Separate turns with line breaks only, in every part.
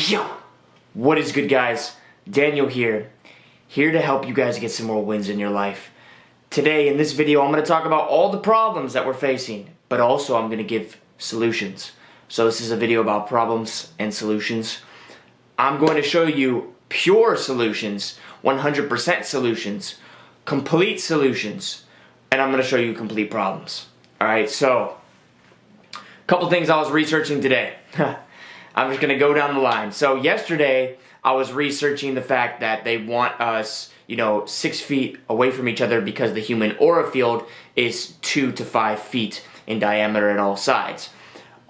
Yo! What is good, guys? Daniel here to help you guys get some more wins in your life. Today, in this video, I'm going to talk about all the problems that we're facing, but also I'm going to give solutions. So this is a video about problems and solutions. I'm going to show you pure solutions, 100% solutions, complete solutions, and I'm going to show you complete problems. Alright, so, a couple things I was researching today. I'm just going to go down the line. So yesterday, I was researching the fact that they want us, 6 feet away from each other because the human aura field is 2 to 5 feet in diameter at all sides.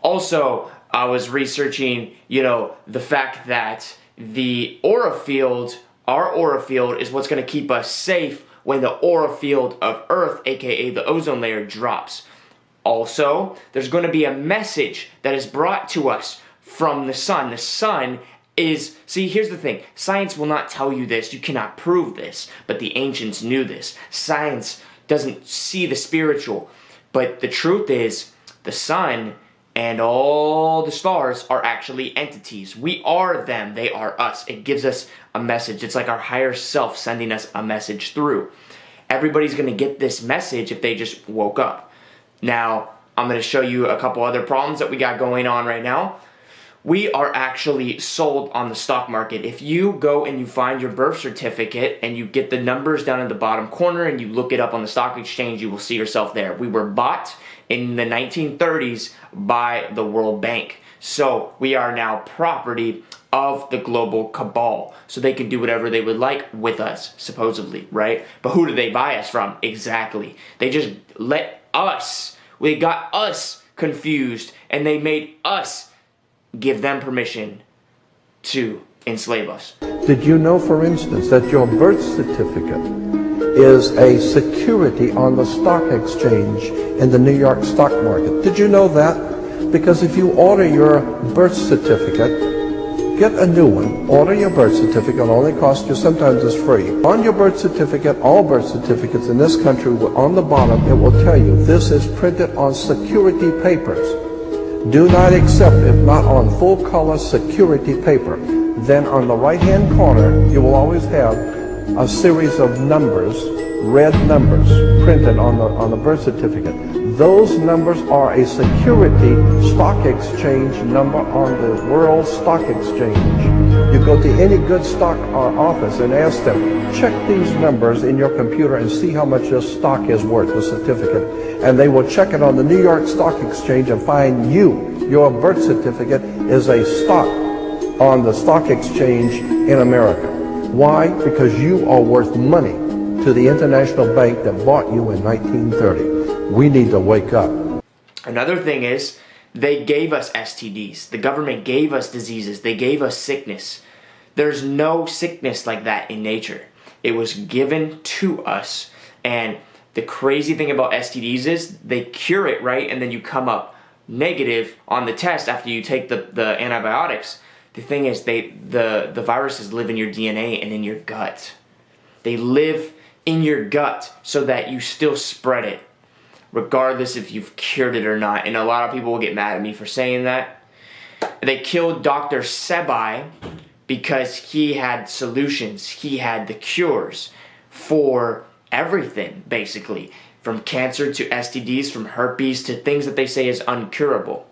Also, I was researching, the fact that the aura field, our aura field, is what's going to keep us safe when the aura field of Earth, aka the ozone layer, drops. Also, there's going to be a message that is brought to us from the sun. The sun is, see, here's the thing. Science will not tell you this. You cannot prove this. But the ancients knew this. Science doesn't see the spiritual. But the truth is, the sun and all the stars are actually entities. We are them. They are us. It gives us a message. It's like our higher self sending us a message through. Everybody's going to get this message if they just woke up. Now, I'm going to show you a couple other problems that we got going on right now. We are actually sold on the stock market. If you go and you find your birth certificate and you get the numbers down in the bottom corner and you look it up on the stock exchange, you will see yourself there. We were bought in the 1930s by the World Bank. So we are now property of the global cabal. So they can do whatever they would like with us, supposedly, right? But who do they buy us from? Exactly. They just they got us confused and they made us give them permission to enslave us.
Did you know, for instance, that your birth certificate is a security on the stock exchange in the New York stock market? Did you know that? Because if you order your birth certificate, get a new one, order your birth certificate, it'll only cost you, sometimes it's free. On your birth certificate, all birth certificates in this country, on the bottom, it will tell you this is printed on security papers. Do not accept it not on full color security paper. Then on the right hand corner you will always have a series of numbers, red numbers, printed on the birth certificate. Those numbers are a security stock exchange number on the World Stock Exchange. You go to any good stock office and ask them, check these numbers in your computer and see how much your stock is worth, the certificate. And they will check it on the New York Stock Exchange and find your birth certificate is a stock on the stock exchange in America. Why? Because you are worth money to the international bank that bought you in 1930. We need to wake up.
Another thing is, they gave us STDs. The government gave us diseases. They gave us sickness. There's no sickness like that in nature. It was given to us. And the crazy thing about STDs is they cure it, right? And then you come up negative on the test after you take the antibiotics. The thing is, the viruses live in your DNA and in your gut. They live in your gut so that you still spread it, regardless if you've cured it or not. And a lot of people will get mad at me for saying that. They killed Dr. Sebi because he had solutions. He had the cures for everything, basically. From cancer to STDs, from herpes to things that they say is uncurable.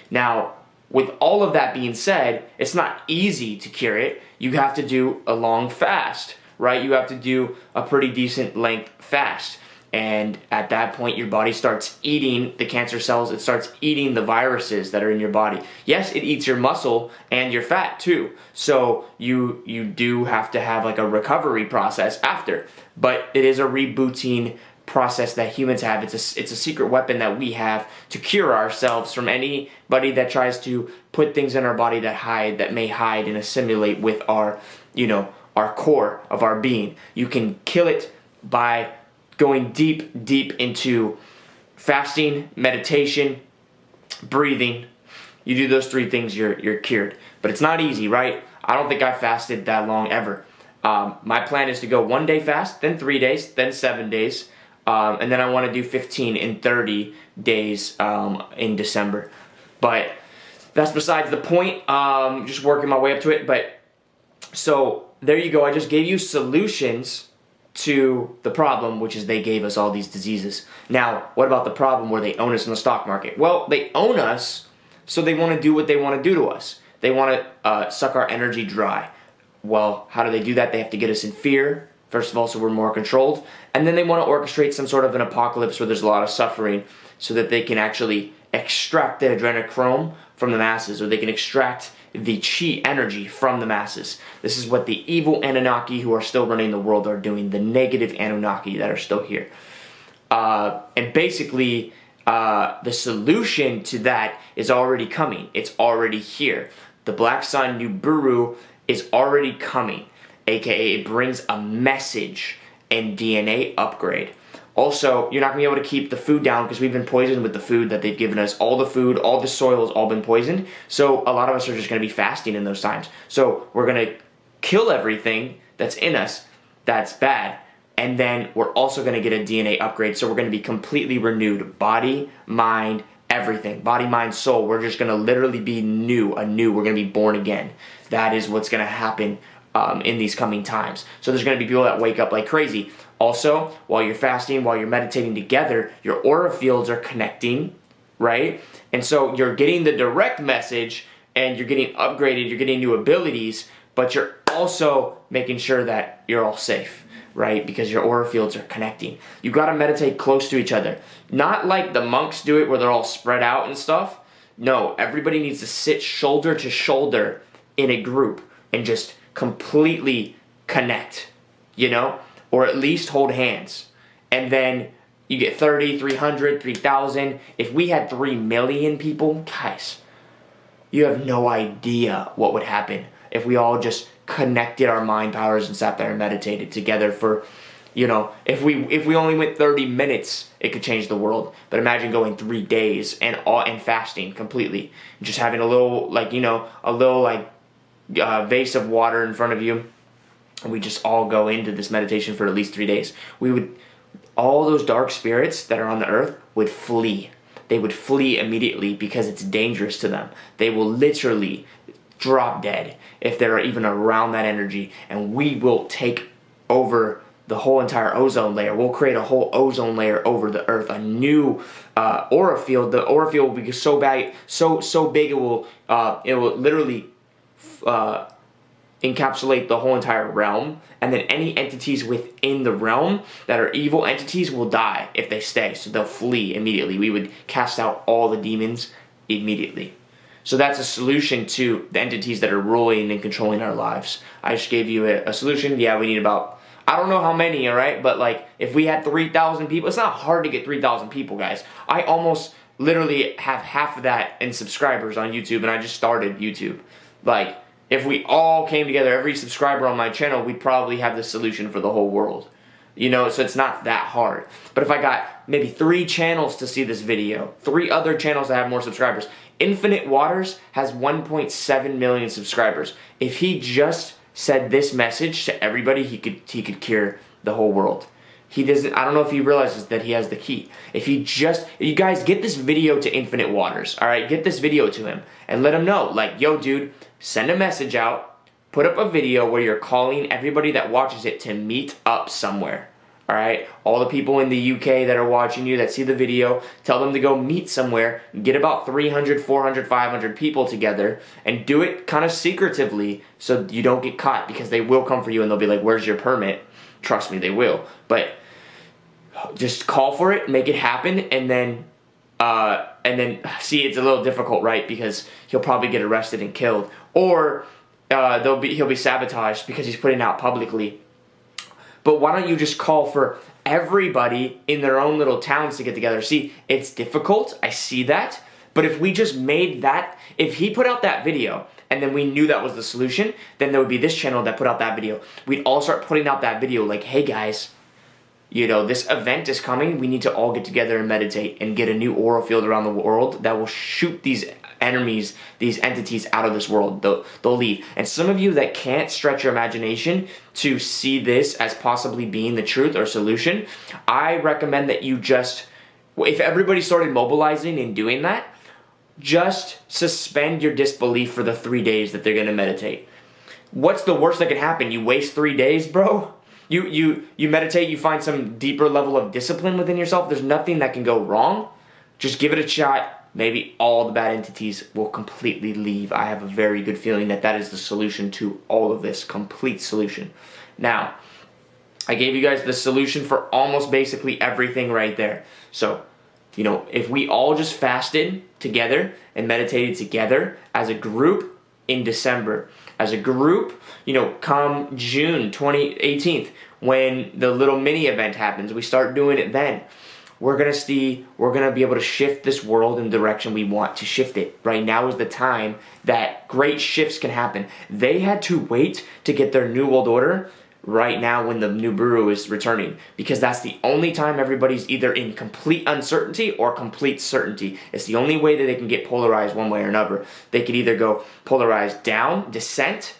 Now, with all of that being said, it's not easy to cure it. You have to do a long fast, right? You have to do a pretty decent length fast. And at that point, your body starts eating the cancer cells. It starts eating the viruses that are in your body. Yes, it eats your muscle and your fat too. So you do have to have like a recovery process after. But it is a rebooting process that humans have. It's a secret weapon that we have to cure ourselves from anybody that tries to put things in our body that may hide and assimilate with our core of our being. You can kill it by going deep into fasting, meditation, breathing. You do those 3 things, you're cured. But it's not easy, right? I don't think I fasted that long ever. My plan is to go 1 day fast, then 3 days, then 7 days. And then I want to do 15 and 30 days in December. But that's besides the point. Just working my way up to it. But so there you go. I just gave you solutions to the problem, which is they gave us all these diseases. Now, what about the problem where they own us in the stock market? Well, they own us, so they want to do what they want to do to us. They want to suck our energy dry. Well, how do they do that? They have to get us in fear, first of all, so we're more controlled. And then they want to orchestrate some sort of an apocalypse where there's a lot of suffering so that they can actually extract the adrenochrome from the masses, or they can extract the chi energy from the masses. This is what the evil Anunnaki who are still running the world are doing, the negative Anunnaki that are still here. And basically, the solution to that is already coming. It's already here. The Black Sun Nibiru is already coming, aka it brings a message and DNA upgrade. Also, you're not going to be able to keep the food down because we've been poisoned with the food that they've given us. All the food, all the soil has all been poisoned. So a lot of us are just going to be fasting in those times. So we're going to kill everything that's in us that's bad. And then we're also going to get a DNA upgrade. So we're going to be completely renewed. Body, mind, everything. Body, mind, soul. We're just going to literally be anew. We're going to be born again. That is what's going to happen in these coming times. So there's going to be people that wake up like crazy. Also, while you're fasting, while you're meditating together, your aura fields are connecting, right? And so you're getting the direct message and you're getting upgraded, you're getting new abilities, but you're also making sure that you're all safe, right? Because your aura fields are connecting. You got to meditate close to each other. Not like the monks do it where they're all spread out and stuff. No, everybody needs to sit shoulder to shoulder in a group and just completely connect, you know? Or at least hold hands. And then you get 30, 300, 3,000. If we had 3 million people, guys, you have no idea what would happen if we all just connected our mind powers and sat there and meditated together for, you know, if we only went 30 minutes, it could change the world. But imagine going 3 days and fasting completely. Just having a little, like, you know, a little, like, vase of water in front of you. And we just all go into this meditation for at least 3 days. All those dark spirits that are on the earth would flee. They would flee immediately because it's dangerous to them. They will literally drop dead if they're even around that energy. And we will take over the whole entire ozone layer. We'll create a whole ozone layer over the earth, a new aura field. The aura field will be so big, so big it will literally encapsulate the whole entire realm, and then any entities within the realm that are evil entities will die if they stay, so they'll flee immediately. We would cast out all the demons immediately. So that's a solution to the entities that are ruling and controlling our lives. I just gave you a solution. Yeah, we need about, I don't know how many, all right? But like, if we had 3,000 people, it's not hard to get 3,000 people, guys. I almost literally have half of that in subscribers on YouTube, and I just started YouTube. Like, if we all came together, every subscriber on my channel, we'd probably have the solution for the whole world. You know, so it's not that hard. But if I got maybe 3 channels to see this video, 3 other channels that have more subscribers. Infinite Waters has 1.7 million subscribers. If he just said this message to everybody, he could cure the whole world. He doesn't, I don't know if he realizes that he has the key. If you guys get this video to Infinite Waters, all right? Get this video to him and let him know, like, yo, dude, send a message out, put up a video where you're calling everybody that watches it to meet up somewhere, all right? All the people in the UK that are watching you, that see the video, tell them to go meet somewhere, get about 300, 400, 500 people together, and do it kind of secretively so you don't get caught, because they will come for you and they'll be like, where's your permit? Trust me, they will. But just call for it, make it happen, and then see, it's a little difficult, right? Because he'll probably get arrested and killed, or he'll be sabotaged because he's putting it out publicly. But why don't you just call for everybody in their own little towns to get together? See, it's difficult. I see that. But if we just made that, if he put out that video and then we knew that was the solution, then there would be this channel that put out that video. We'd all start putting out that video like, hey guys, you know, this event is coming. We need to all get together and meditate and get a new aura field around the world that will shoot these enemies, these entities out of this world. They'll leave. And some of you that can't stretch your imagination to see this as possibly being the truth or solution, I recommend that you just, if everybody started mobilizing and doing that, just suspend your disbelief for the 3 days that they're going to meditate. What's the worst that could happen? You waste 3 days, bro? You meditate, you find some deeper level of discipline within yourself. There's nothing that can go wrong. Just give it a shot. Maybe all the bad entities will completely leave. I have a very good feeling that that is the solution to all of this. Complete solution. Now, I gave you guys the solution for almost basically everything right there. So, you know, if we all just fasted together and meditated together as a group in December, as a group, you know, come June 18th, when the little mini event happens, we start doing it then. We're gonna be able to shift this world in the direction we want to shift it. Right now is the time that great shifts can happen. They had to wait to get their new world order right now when the new Nibiru is returning, because that's the only time everybody's either in complete uncertainty or complete certainty. It's the only way that they can get polarized one way or another. They could either go polarized down, descent,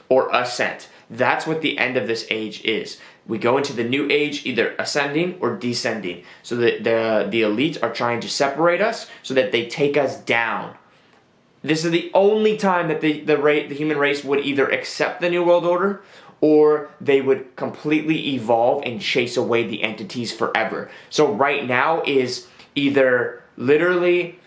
or ascent. That's what the end of this age is. We go into the new age either ascending or descending. So that the elites are trying to separate us so that they take us down. This is the only time that the human race would either accept the New World Order or they would completely evolve and chase away the entities forever. So right now is either literally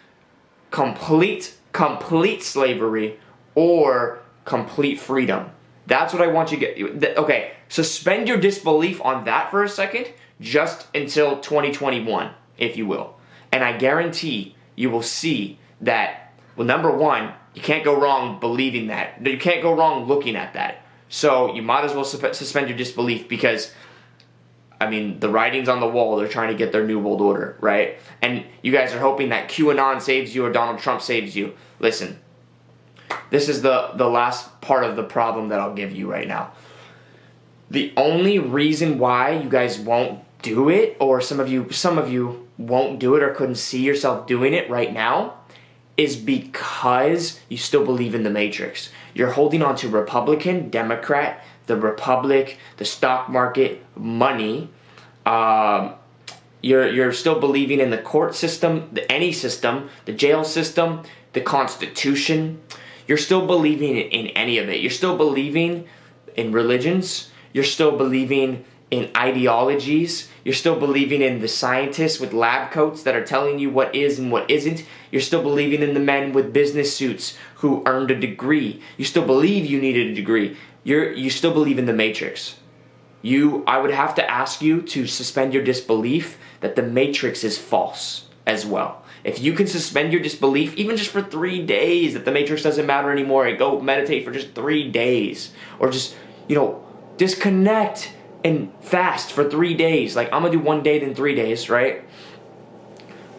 complete slavery or complete freedom. That's what I want you to get. Okay, suspend your disbelief on that for a second, just until 2021, if you will. And I guarantee you will see that, well, number one, you can't go wrong believing that. You can't go wrong looking at that. So you might as well suspend your disbelief because, I mean, the writing's on the wall. They're trying to get their new world order, right? And you guys are hoping that QAnon saves you or Donald Trump saves you. Listen, this is the last part of the problem that I'll give you right now. The only reason why you guys won't do it, or some of you won't do it or couldn't see yourself doing it right now, is because you still believe in the Matrix. You're holding on to Republican, Democrat, the Republic, the stock market, money. You're still believing in the court system, any system, the jail system, the Constitution. You're still believing in any of it. You're still believing in religions. You're still believing in ideologies. You're still believing in the scientists with lab coats that are telling you what is and what isn't. You're still believing in the men with business suits who earned a degree. You still believe you needed a degree. You still believe in the Matrix. I would have to ask you to suspend your disbelief that the Matrix is false as well. If you can suspend your disbelief, even just for 3 days, that the Matrix doesn't matter anymore, and go meditate for just 3 days, or just, disconnect and fast for 3 days. Like, I'm gonna do 1 day, then 3 days, right?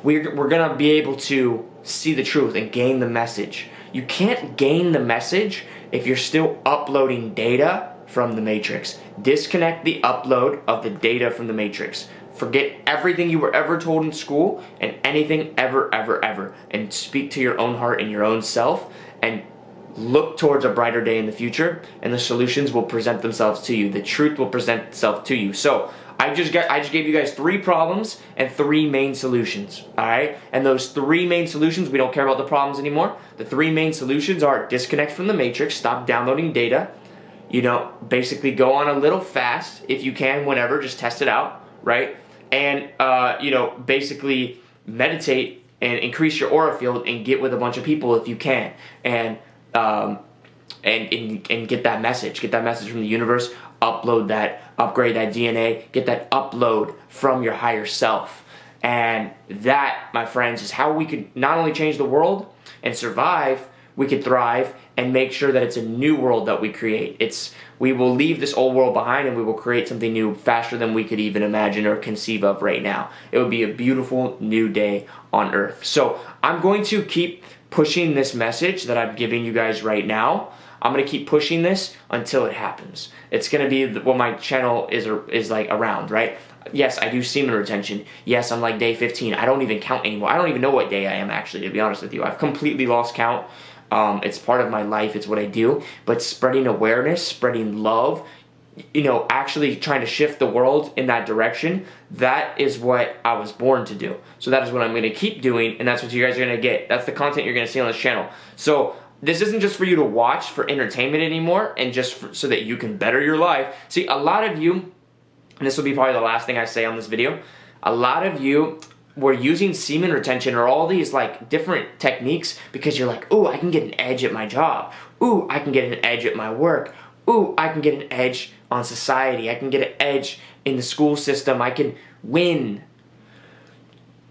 We're gonna be able to see the truth and gain the message. You can't gain the message if you're still uploading data from the Matrix. Disconnect the upload of the data from the Matrix. Forget everything you were ever told in school and anything ever, and speak to your own heart and your own self and look towards a brighter day in the future, and the solutions will present themselves to you. The truth will present itself to you. So I just gave you guys 3 problems and 3 main solutions, all right? And those 3 main solutions, we don't care about the problems anymore. The 3 main solutions are disconnect from the Matrix, stop downloading data, basically go on a little fast if you can, whenever, just test it out, right? And, basically meditate and increase your aura field and get with a bunch of people if you can. And get that message. Get that message from the universe. Upload that. Upgrade that DNA. Get that upload from your higher self. And that, my friends, is how we could not only change the world and survive, we could thrive and make sure that it's a new world that we create. We will leave this old world behind and we will create something new faster than we could even imagine or conceive of right now. It would be a beautiful new day on Earth. So I'm going to keep pushing this message that I'm giving you guys right now. I'm going to keep pushing this until it happens. It's going to be what my channel is like around, right? Yes, I do semen retention. Yes, I'm like day 15. I don't even count anymore. I don't even know what day I am, actually, to be honest with you. I've completely lost count. It's part of my life. It's what I do. But spreading awareness, spreading love, actually trying to shift the world in that direction, that is what I was born to do. So that is what I'm going to keep doing, and that's what you guys are going to get. That's the content you're going to see on this channel. So this isn't just for you to watch for entertainment anymore and just so that you can better your life. See, a lot of you, and this will be probably the last thing I say on this video, a lot of you were using semen retention or all these like different techniques because you're like, ooh, I can get an edge at my job. Ooh, I can get an edge at my work. Ooh, I can get an edge on society. I can get an edge in the school system. I can win.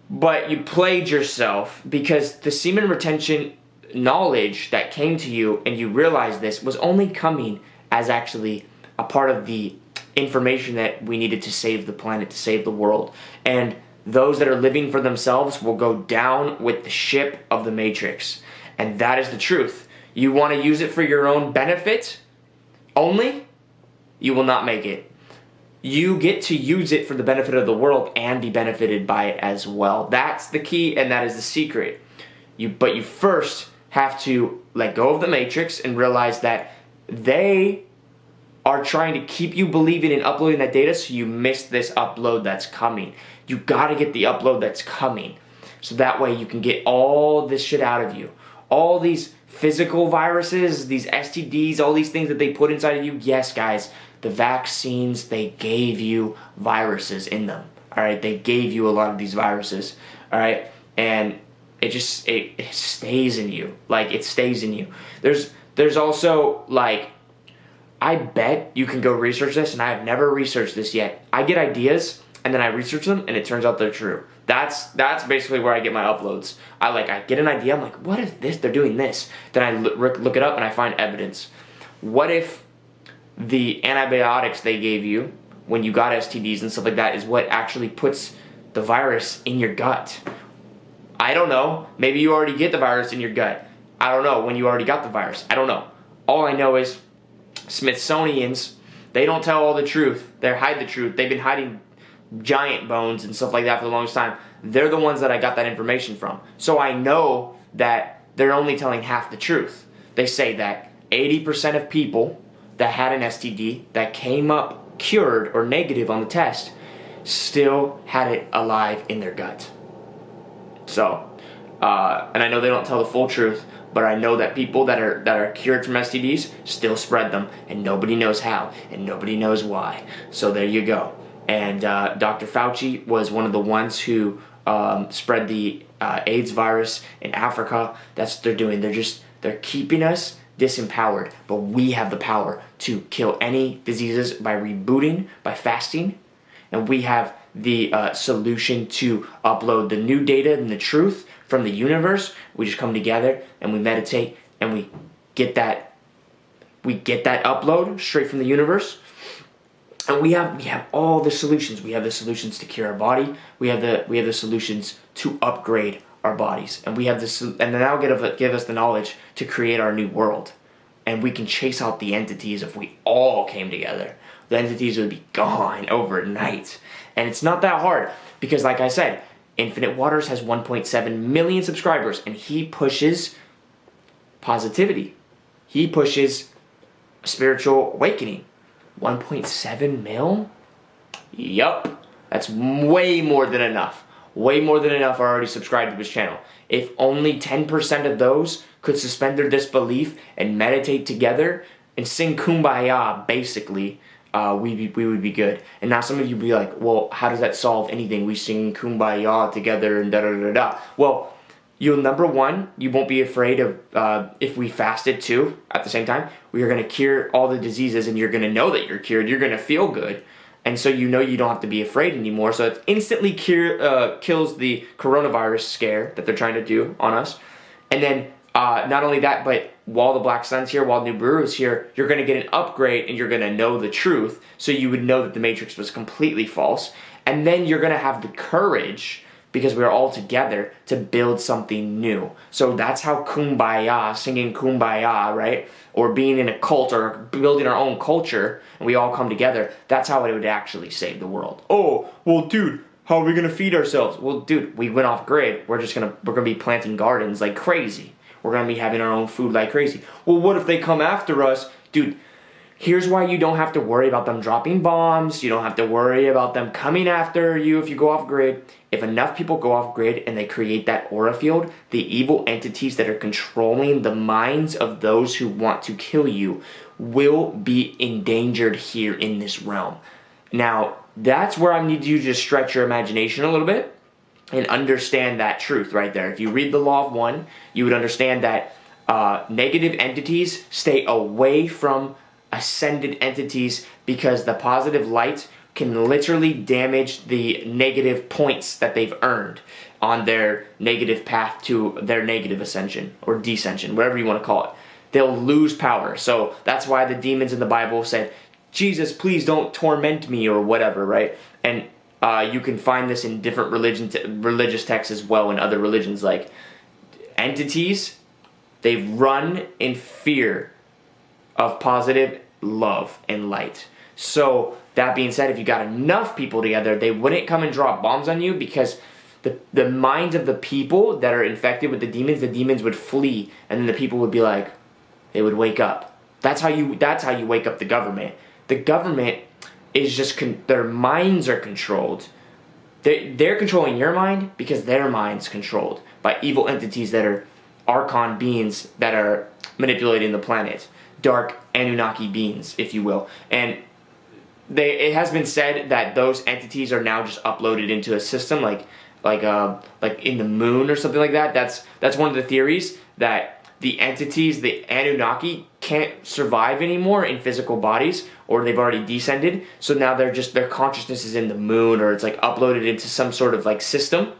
But you played yourself because the semen retention knowledge that came to you and you realized this was only coming as actually a part of the information that we needed to save the planet, to save the world. And those that are living for themselves will go down with the ship of the Matrix. And that is the truth. You want to use it for your own benefit only, you will not make it. You get to use it for the benefit of the world and be benefited by it as well. That's the key, and that is the secret. But you first have to let go of the Matrix and realize that they are trying to keep you believing in uploading that data, so you miss this upload that's coming. You got to get the upload that's coming, so that way you can get all this shit out of you. All these physical viruses, these STDs, all these things that they put inside of you. Yes, guys, the vaccines, they gave you viruses in them. All right, they gave you a lot of these viruses. All right, and it stays in you. Like, it stays in you. There's also, like, I bet you can go research this, and I have never researched this yet. I get ideas, and then I research them, and it turns out they're true. That's basically where I get my uploads. I get an idea, I'm like, what if they're doing this? Then I look it up, and I find evidence. What if the antibiotics they gave you when you got STDs and stuff like that is what actually puts the virus in your gut? I don't know. Maybe you already get the virus in your gut. I don't know when you already got the virus. I don't know. All I know is Smithsonians, they don't tell all the truth. They hide the truth. They've been hiding giant bones and stuff like that for the longest time. They're the ones that I got that information from. So I know that they're only telling half the truth. They say that 80% of people that had an STD that came up cured or negative on the test still had it alive in their gut. So, and I know they don't tell the full truth, but I know that people that are cured from STDs still spread them, and nobody knows how, and nobody knows why. So there you go. And Dr. Fauci was one of the ones who spread the AIDS virus in Africa. That's what they're doing. They're keeping us disempowered, but we have the power to kill any diseases by rebooting, by fasting, and we have the solution to upload the new data and the truth from the universe. We just come together and we meditate, and we get that upload straight from the universe. And we have all the solutions. We have the solutions to cure our body. We have the solutions to upgrade our bodies, and we have this, and then that'll give us the knowledge to create our new world. And we can chase out the entities if we all came together. The entities would be gone overnight, and it's not that hard because, like I said, Infinite Waters has 1.7 million subscribers, and he pushes positivity. He pushes spiritual awakening. 1.7 mil? Yup. That's way more than enough. Way more than enough are already subscribed to his channel. If only 10% of those could suspend their disbelief and meditate together and sing Kumbaya, basically, we would be good. And now some of you be like, well, how does that solve anything? We sing Kumbaya together and da-da-da-da. Well, number one, you won't be afraid of, if we fasted too, at the same time, we are going to cure all the diseases, and you're going to know that you're cured. You're going to feel good. And so you know you don't have to be afraid anymore. So it instantly kills the coronavirus scare that they're trying to do on us. And then not only that, but while the Black Sun's here, while Nibiru is here, you're going to get an upgrade, and you're going to know the truth. So you would know that the Matrix was completely false. And then you're going to have the courage, because we're all together, to build something new. So that's how Kumbaya, singing Kumbaya, right? Or being in a cult or building our own culture, and we all come together, that's how it would actually save the world. Oh, well, dude, how are we gonna feed ourselves? Well, dude, we went off grid. We're gonna be planting gardens like crazy. We're gonna be having our own food like crazy. Well, what if they come after us? Dude, Here's why you don't have to worry about them dropping bombs. You don't have to worry about them coming after you if you go off grid. If enough people go off grid and they create that aura field, the evil entities that are controlling the minds of those who want to kill you will be endangered here in this realm. Now, that's where I need you to stretch your imagination a little bit and understand that truth right there. If you read the Law of One, you would understand that negative entities stay away from ascended entities because the positive light can literally damage the negative points that they've earned on their negative path to their negative ascension or descension, whatever you want to call it. They'll lose power. So that's why the demons in the Bible said, Jesus, please don't torment me or whatever, right? And you can find this in different religious texts as well in other religions. Like entities, they run in fear of positive love and light. So that being said, if you got enough people together, they wouldn't come and drop bombs on you because the minds of the people that are infected with the demons would flee, and then the people would be like, they would wake up. That's how you wake up the government. The government is just their minds are controlled. They're controlling your mind because their mind's controlled by evil entities that are archon beings that are manipulating the planet. Dark Anunnaki beings, if you will. And it has been said that those entities are now just uploaded into a system like in the moon or something like that. That's one of the theories, that the entities, the Anunnaki, can't survive anymore in physical bodies, or they've already descended. So now their consciousness is in the moon, or it's like uploaded into some sort of like system,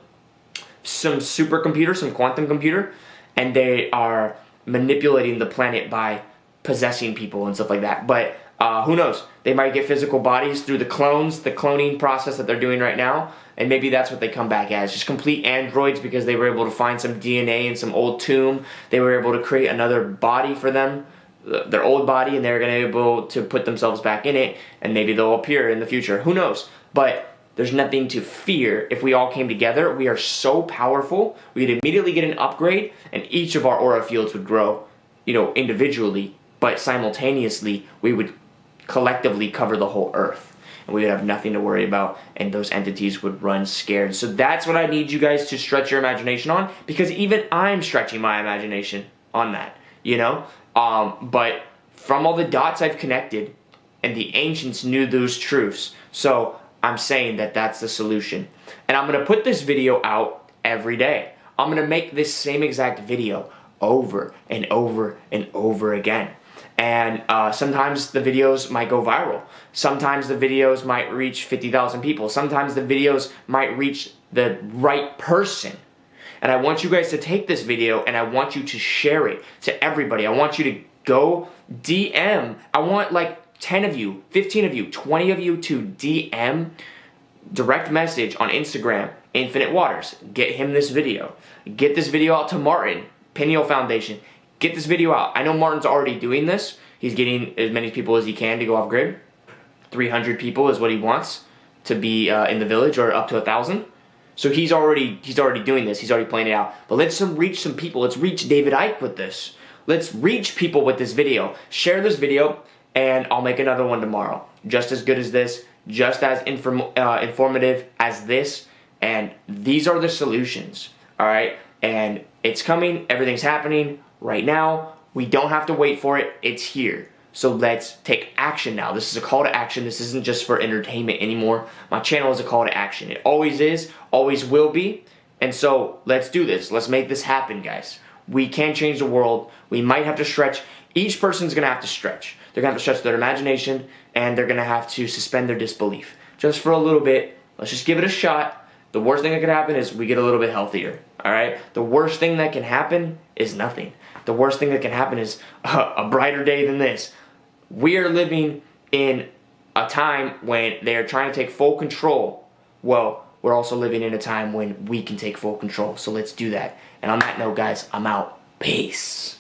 some supercomputer, some quantum computer, and they are manipulating the planet by possessing people and stuff like that. But who knows? They might get physical bodies through the cloning process that they're doing right now, and maybe that's what they come back as, just complete androids, because they were able to find some DNA in some old tomb. They were able to create another body for them, their old body, and they're going to be able to put themselves back in it, and maybe they'll appear in the future. Who knows? But there's nothing to fear. If we all came together, we are so powerful, we'd immediately get an upgrade, and each of our aura fields would grow, individually, but simultaneously, we would collectively cover the whole earth, and we would have nothing to worry about, and those entities would run scared. So that's what I need you guys to stretch your imagination on, because even I'm stretching my imagination on that, but from all the dots I've connected, and the ancients knew those truths, so I'm saying that that's the solution. And I'm going to put this video out every day. I'm going to make this same exact video over and over and over again. And sometimes the videos might go viral. Sometimes the videos might reach 50,000 people. Sometimes the videos might reach the right person. And I want you guys to take this video and I want you to share it to everybody. I want you to go DM. I want like 10 of you, 15 of you, 20 of you to DM, direct message on Instagram, Infinite Waters. Get him this video. Get this video out to Martin, Pineal Foundation. Get this video out. I know Martin's already doing this. He's getting as many people as he can to go off grid. 300 people is what he wants to be in the village, or up to 1,000. So he's already doing this. He's already playing it out. But let's reach some people. Let's reach David Icke with this. Let's reach people with this video. Share this video, and I'll make another one tomorrow. Just as good as this, just as informative as this, and these are the solutions, all right? And it's coming. Everything's happening right now. We don't have to wait for it. It's here. So let's take action now. This is a call to action. This isn't just for entertainment anymore. My channel is a call to action. It always is, always will be. And so let's do this. Let's make this happen, guys. We can change the world. We might have to stretch. Each person's going to have to stretch. They're going to have to stretch their imagination, and they're going to have to suspend their disbelief. Just for a little bit. Let's just give it a shot. The worst thing that could happen is we get a little bit healthier. All right? The worst thing that can happen is nothing. The worst thing that can happen is a brighter day than this. We are living in a time when they are trying to take full control. Well, we're also living in a time when we can take full control. So let's do that. And on that note, guys, I'm out. Peace.